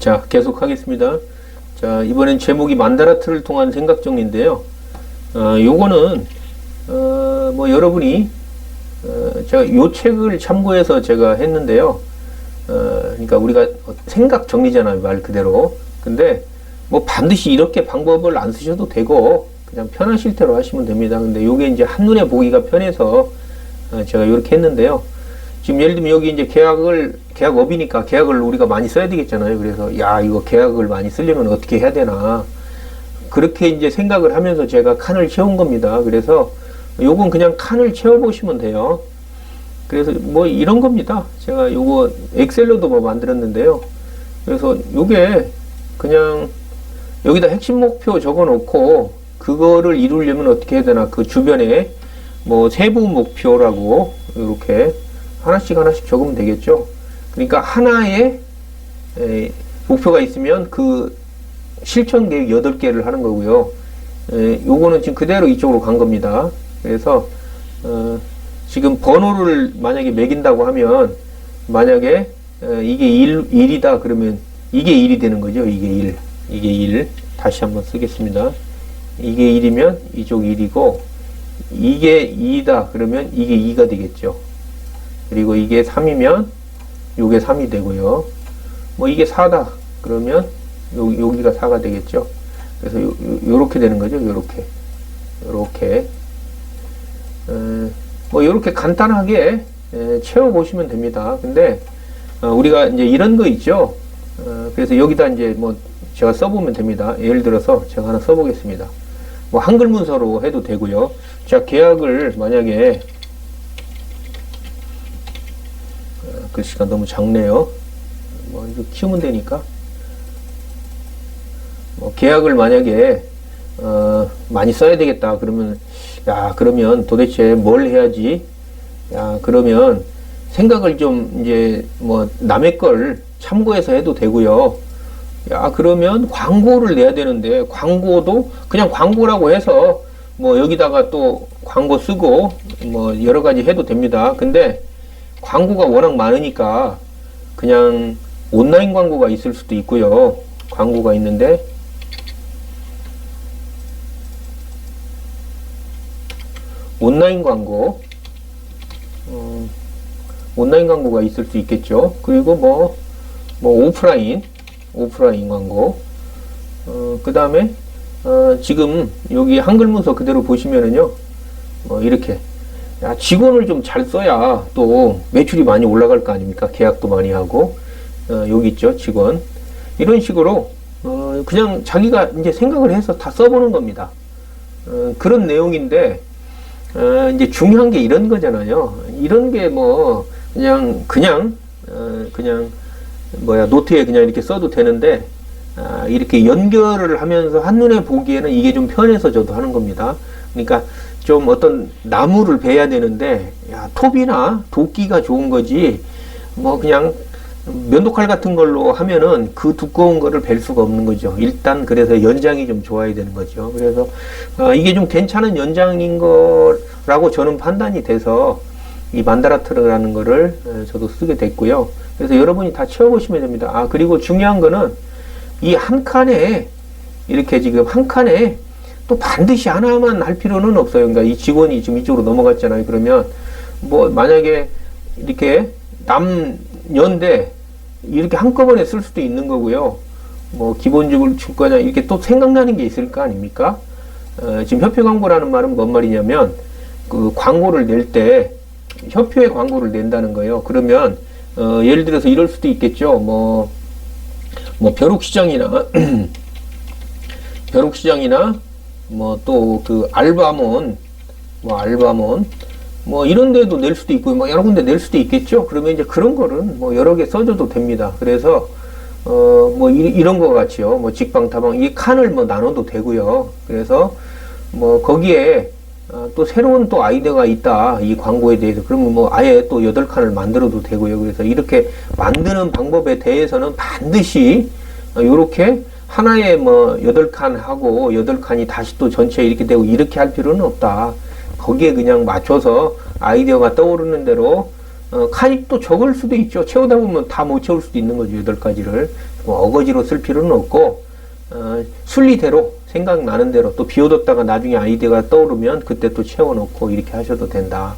자, 계속 하겠습니다. 자, 이번엔 제목이 만다라트를 통한 생각 정리인데요. 요거는, 뭐, 여러분이, 제가 요 책을 참고해서 제가 했는데요. 그러니까 우리가 생각 정리잖아요, 말 그대로. 근데, 뭐, 반드시 이렇게 방법을 안 쓰셔도 되고, 그냥 편하실 대로 하시면 됩니다. 근데 요게 이제 한눈에 보기가 편해서, 제가 요렇게 했는데요. 지금 예를 들면 여기 이제 계약업이니까 계약을 우리가 많이 써야 되겠잖아요. 그래서, 야, 이거 계약을 많이 쓰려면 어떻게 해야 되나. 그렇게 이제 생각을 하면서 제가 칸을 채운 겁니다. 그래서, 요건 그냥 칸을 채워보시면 돼요. 그래서 뭐 이런 겁니다. 제가 요거 엑셀로도 뭐 만들었는데요. 그래서 요게 그냥 여기다 핵심 목표 적어 놓고, 그거를 이루려면 어떻게 해야 되나. 그 주변에 뭐 세부 목표라고 이렇게 하나씩 적으면 되겠죠. 그러니까 하나의 목표가 있으면 그 실천 계획 8개를 하는 거고요. 요거는 지금 그대로 이쪽으로 간 겁니다. 그래서 지금 번호를 만약에 매긴다고 하면, 만약에 이게 1이다 그러면 이게 1이 되는 거죠. 이게 1. 다시 한번 쓰겠습니다. 이게 1이면 이쪽 1이고, 이게 2다 그러면 이게 2가 되겠죠. 그리고 이게 3이면 요게 3이 되고요. 뭐 이게 4다 그러면 여기가 4가 되겠죠. 그래서 요렇게 되는 거죠. 요렇게 뭐 요렇게 간단하게 채워 보시면 됩니다. 근데 우리가 이제 이런 거 있죠. 그래서 여기다 이제 뭐 제가 써보면 됩니다. 예를 들어서 제가 하나 써보겠습니다. 뭐 한글 문서로 해도 되고요. 자, 계약을 만약에 글씨가 너무 작네요. 뭐 이거 키우면 되니까. 뭐 계약을 만약에 많이 써야 되겠다 그러면, 야, 그러면 도대체 뭘 해야지? 야, 그러면 생각을 좀 이제 뭐 남의 걸 참고해서 해도 되고요. 야, 그러면 광고를 내야 되는데, 광고도 그냥 광고라고 해서 뭐 여기다가 또 광고 쓰고 뭐 여러 가지 해도 됩니다. 근데 광고가 워낙 많으니까 그냥 온라인 광고가 있을 수도 있고요. 광고가 있는데, 온라인 광고가 있을 수 있겠죠. 그리고 뭐 오프라인 광고. 그 다음에, 지금 여기 한글 문서 그대로 보시면은요, 이렇게. 야, 직원을 좀 잘 써야 또 매출이 많이 올라갈 거 아닙니까? 계약도 많이 하고. 여기 있죠, 직원. 이런 식으로, 그냥 자기가 이제 생각을 해서 다 써보는 겁니다. 그런 내용인데, 이제 중요한 게 이런 거잖아요. 이런 게 뭐, 그냥 노트에 그냥 이렇게 써도 되는데, 이렇게 연결을 하면서 한눈에 보기에는 이게 좀 편해서 저도 하는 겁니다. 그러니까 좀 어떤 나무를 베야 되는데, 야, 톱이나 도끼가 좋은 거지, 뭐 그냥 면도칼 같은 걸로 하면은 그 두꺼운 거를 벨 수가 없는 거죠. 일단 그래서 연장이 좀 좋아야 되는 거죠. 그래서 이게 좀 괜찮은 연장인 거라고 저는 판단이 돼서 이 만다라트라는 거를 저도 쓰게 됐고요. 그래서 여러분이 다 채워보시면 됩니다. 그리고 중요한 거는 이 한 칸에, 이렇게 지금 한 칸에 또 반드시 하나만 할 필요는 없어요. 그러니까 이 직원이 지금 이쪽으로 넘어갔잖아요. 그러면 뭐 만약에 이렇게 남연대 이렇게 한꺼번에 쓸 수도 있는 거고요. 뭐 기본적으로 줄 거냐, 이렇게 또 생각나는 게 있을 거 아닙니까? 지금 협회 광고라는 말은 뭔 말이냐면, 그 광고를 낼 때 협회에 광고를 낸다는 거예요. 그러면 예를 들어서 이럴 수도 있겠죠. 뭐 벼룩시장이나 뭐 또 그 알바몬 뭐 이런 데도 낼 수도 있고, 뭐 여러 군데 낼 수도 있겠죠. 그러면 이제 그런 거는 뭐 여러 개 써줘도 됩니다. 그래서 뭐 이런 거 같이요. 뭐 직방타방 이 칸을 뭐 나눠도 되고요. 그래서 뭐 거기에 또 새로운 또 아이디어가 있다, 이 광고에 대해서. 그러면 뭐 아예 또 8칸을 만들어도 되고요. 그래서 이렇게 만드는 방법에 대해서는 반드시 요렇게 하나에 뭐 8칸 하고 8칸이 다시 또 전체 이렇게 되고 이렇게 할 필요는 없다. 거기에 그냥 맞춰서 아이디어가 떠오르는 대로 가입도 적을 수도 있죠. 채우다 보면 다 못 채울 수도 있는 거죠. 8가지를. 뭐 어거지로 쓸 필요는 없고, 순리대로, 생각나는 대로, 또 비워뒀다가 나중에 아이디어가 떠오르면 그때 또 채워놓고 이렇게 하셔도 된다.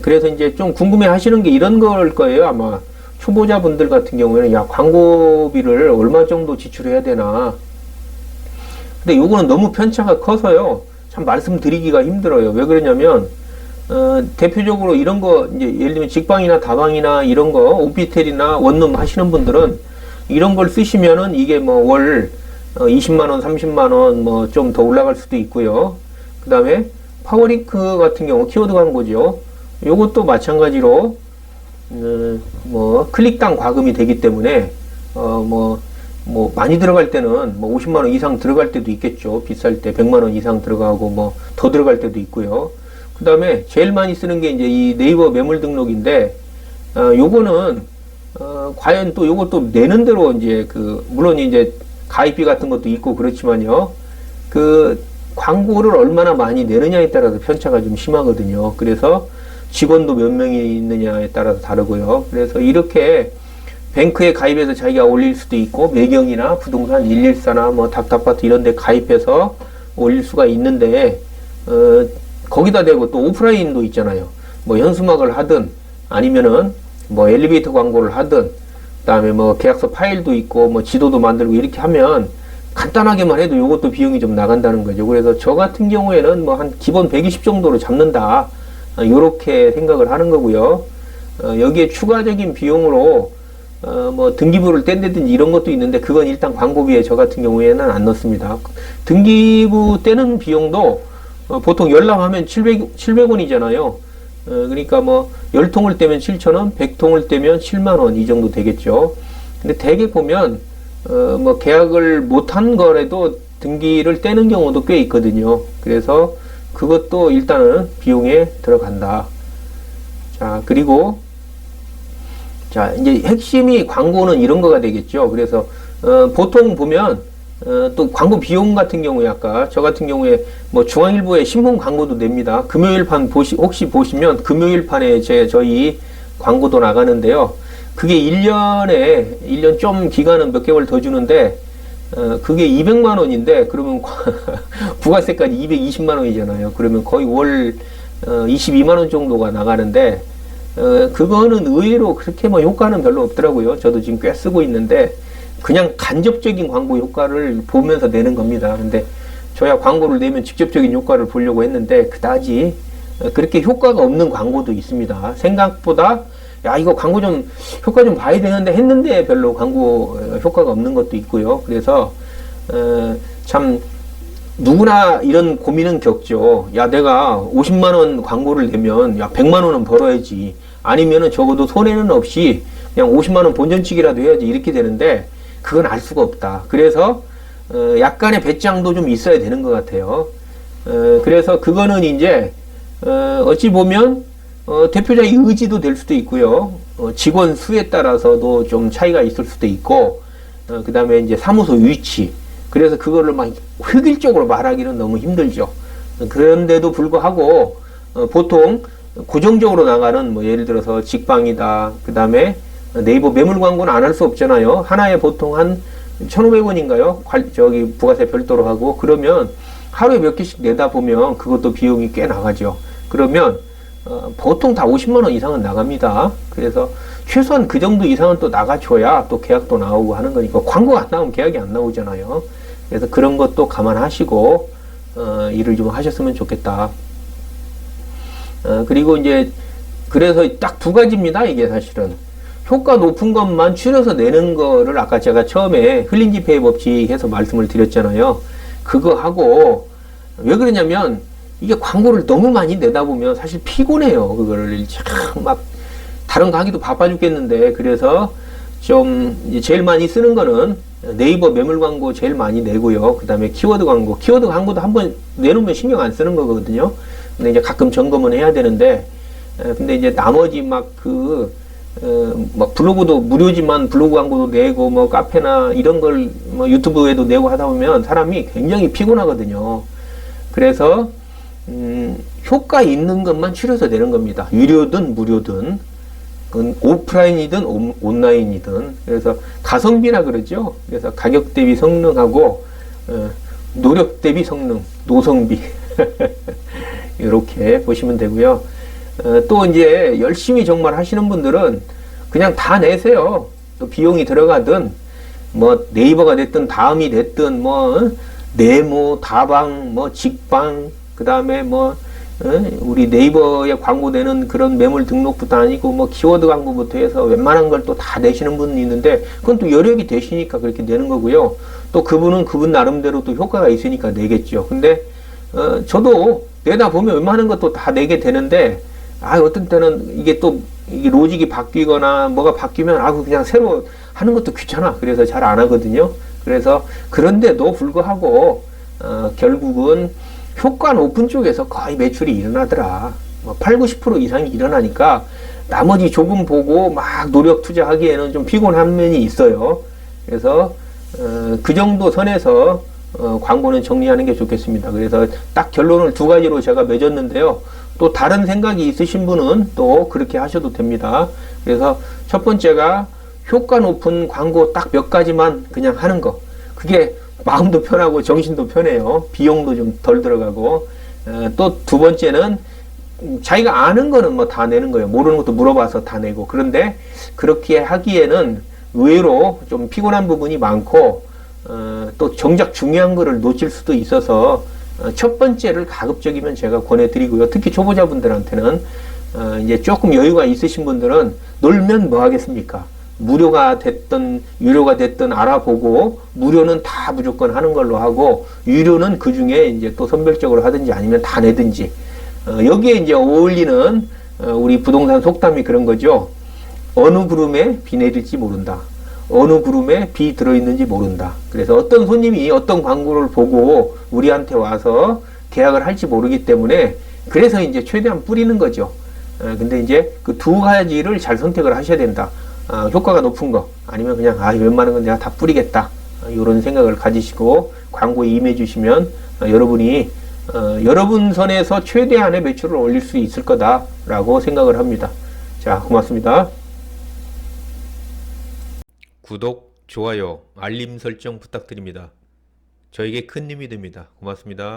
그래서 이제 좀 궁금해 하시는 게 이런 걸 거예요. 아마 초보자분들 같은 경우에는, 야, 광고비를 얼마 정도 지출해야 되나. 근데 요거는 너무 편차가 커서요. 참 말씀드리기가 힘들어요. 왜 그러냐면, 대표적으로 이런 거, 이제 예를 들면 직방이나 다방이나 이런 거, 오피스텔이나 원룸 하시는 분들은 이런 걸 쓰시면은 이게 뭐 월 20만원, 30만원 뭐 좀 더 올라갈 수도 있고요. 그 다음에 파워링크 같은 경우 키워드 광고죠. 요것도 마찬가지로, 뭐 클릭당 과금이 되기 때문에, 뭐 많이 들어갈 때는 뭐 50만원 이상 들어갈 때도 있겠죠. 비쌀 때 100만원 이상 들어가고 뭐 더 들어갈 때도 있고요. 그 다음에 제일 많이 쓰는 게 이제 이 네이버 매물 등록인데, 요거는, 과연 또 요것도 내는 대로 이제 물론 이제 가입비 같은 것도 있고 그렇지만요. 광고를 얼마나 많이 내느냐에 따라서 편차가 좀 심하거든요. 그래서 직원도 몇 명이 있느냐에 따라서 다르고요. 그래서 이렇게 뱅크에 가입해서 자기가 올릴 수도 있고, 매경이나 부동산 114나 뭐 닥터아파트 이런 데 가입해서 올릴 수가 있는데, 거기다 대고 또 오프라인도 있잖아요. 뭐 현수막을 하든 아니면은 뭐 엘리베이터 광고를 하든, 그다음에 뭐 계약서 파일도 있고 뭐 지도도 만들고 이렇게 하면 간단하게만 해도 이것도 비용이 좀 나간다는 거죠. 그래서 저 같은 경우에는 뭐 한 기본 120 정도로 잡는다, 요렇게 생각을 하는 거고요. 여기에 추가적인 비용으로 뭐 등기부를 뗀다든지 이런 것도 있는데, 그건 일단 광고비에 저 같은 경우에는 안 넣습니다. 등기부 떼는 비용도 보통 열람하면 700원이잖아요. 그러니까 뭐 10통을 떼면 7,000원, 100통을 떼면 7만원 이 정도 되겠죠. 근데 대개 보면 뭐 계약을 못한 거라도 등기를 떼는 경우도 꽤 있거든요. 그래서 그것도 일단은 비용에 들어간다. 자, 그리고 자, 이제 핵심이 광고는 이런 거가 되겠죠. 그래서 보통 보면 또 광고 비용 같은 경우에, 아까 저 같은 경우에 뭐 중앙일보에 신문 광고도 냅니다. 금요일판 혹시 보시면 금요일판에 저희 광고도 나가는데요. 그게 1년 좀 기간은 몇 개월 더 주는데, 그게 200만 원인데, 그러면 부가세까지 220만 원이잖아요. 그러면 거의 월 22만 원 정도가 나가는데, 그거는 의외로 그렇게 뭐 효과는 별로 없더라고요. 저도 지금 꽤 쓰고 있는데, 그냥 간접적인 광고 효과를 보면서 내는 겁니다. 근데 저야 광고를 내면 직접적인 효과를 보려고 했는데, 그다지 그렇게 효과가 없는 광고도 있습니다. 생각보다 야, 이거 광고 좀 효과 좀 봐야 되는데 했는데 별로 광고 효과가 없는 것도 있고요. 그래서 참 누구나 이런 고민은 겪죠. 야, 내가 50만 원 광고를 내면 야 100만 원은 벌어야지. 아니면은 적어도 손해는 없이 그냥 50만 원 본전치기라도 해야지, 이렇게 되는데 그건 알 수가 없다. 그래서 약간의 배짱도 좀 있어야 되는 것 같아요. 그래서 그거는 이제 어찌 보면 대표자의 의지도 될 수도 있고요. 직원 수에 따라서도 좀 차이가 있을 수도 있고, 그 다음에 이제 사무소 위치. 그래서 그거를 막 획일적으로 말하기는 너무 힘들죠. 그런데도 불구하고 보통 고정적으로 나가는 뭐 예를 들어서 직방이다, 그 다음에 네이버 매물 광고는 안 할 수 없잖아요. 하나에 보통 한 1,500원인가요? 저기 부가세 별도로 하고, 그러면 하루에 몇 개씩 내다 보면 그것도 비용이 꽤 나가죠. 그러면 보통 다 50만 원 이상은 나갑니다. 그래서 최소한 그 정도 이상은 또 나가줘야 또 계약도 나오고 하는 거니까, 광고가 안 나오면 계약이 안 나오잖아요. 그래서 그런 것도 감안하시고 일을 좀 하셨으면 좋겠다. 그리고 이제 그래서 딱 두 가지입니다. 이게 사실은 효과 높은 것만 추려서 내는 거를 아까 제가 처음에 흘림집회 법칙 해서 말씀을 드렸잖아요. 그거 하고, 왜 그러냐면 이게 광고를 너무 많이 내다 보면 사실 피곤해요. 그거를 참 막 다른 거 하기도 바빠 죽겠는데, 그래서 좀 제일 많이 쓰는 거는 네이버 매물 광고 제일 많이 내고요. 그 다음에 키워드 광고도 한번 내놓으면 신경 안 쓰는 거거든요. 근데 이제 가끔 점검은 해야 되는데, 근데 이제 나머지 막 블로그도 무료지만 블로그 광고도 내고, 뭐 카페나 이런 걸 뭐 유튜브에도 내고 하다 보면 사람이 굉장히 피곤하거든요. 그래서 효과 있는 것만 추려서 내는 겁니다. 유료든 무료든, 그건 오프라인이든 온라인이든. 그래서 가성비라 그러죠. 그래서 가격 대비 성능하고 노력 대비 성능, 노성비. 이렇게 보시면 되고요. 또 이제 열심히 정말 하시는 분들은 그냥 다 내세요. 또 비용이 들어가든 뭐 네이버가 됐든 다음이 됐든 뭐 네모, 다방, 뭐 직방, 그 다음에 뭐 우리 네이버에 광고되는 그런 매물 등록부터 아니고 뭐 키워드 광고부터 해서 웬만한 걸 또 다 내시는 분이 있는데 그건 또 여력이 되시니까 그렇게 내는 거고요. 또 그분은 그분 나름대로 또 효과가 있으니까 내겠죠. 근데 저도 내다 보면 웬만한 것도 다 내게 되는데 어떤 때는 이게 또 이게 로직이 바뀌거나 뭐가 바뀌면 그냥 새로 하는 것도 귀찮아. 그래서 잘 안 하거든요. 그래서 그런데도 불구하고 결국은 효과 높은 쪽에서 거의 매출이 일어나더라. 8, 90% 이상이 일어나니까 나머지 조금 보고 막 노력 투자하기에는 좀 피곤한 면이 있어요. 그래서 그 정도 선에서 광고는 정리하는 게 좋겠습니다. 그래서 딱 결론을 두 가지로 제가 맺었는데요. 또 다른 생각이 있으신 분은 또 그렇게 하셔도 됩니다. 그래서 첫 번째가 효과 높은 광고 딱 몇 가지만 그냥 하는 거. 그게 마음도 편하고 정신도 편해요. 비용도 좀 덜 들어가고. 또 두 번째는 자기가 아는 거는 뭐 다 내는 거예요. 모르는 것도 물어봐서 다 내고. 그런데 그렇게 하기에는 의외로 좀 피곤한 부분이 많고 또 정작 중요한 거를 놓칠 수도 있어서 첫 번째를 가급적이면 제가 권해드리고요. 특히 초보자분들한테는 이제 조금 여유가 있으신 분들은 놀면 뭐 하겠습니까? 무료가 됐든 유료가 됐든 알아보고 무료는 다 무조건 하는 걸로 하고 유료는 그 중에 이제 또 선별적으로 하든지 아니면 다 내든지 여기에 이제 어울리는 우리 부동산 속담이 그런 거죠. 어느 구름에 비 내릴지 모른다. 어느 구름에 비 들어있는지 모른다. 그래서 어떤 손님이 어떤 광고를 보고 우리한테 와서 계약을 할지 모르기 때문에 그래서 이제 최대한 뿌리는 거죠. 근데 이제 그 두 가지를 잘 선택을 하셔야 된다. 효과가 높은 거 아니면 그냥 웬만한 건 내가 다 뿌리겠다. 이런 생각을 가지시고 광고에 임해 주시면 여러분이 여러분 선에서 최대한의 매출을 올릴 수 있을 거다라고 생각을 합니다. 자, 고맙습니다. 구독, 좋아요, 알림 설정 부탁드립니다. 저에게 큰 힘이 됩니다. 고맙습니다.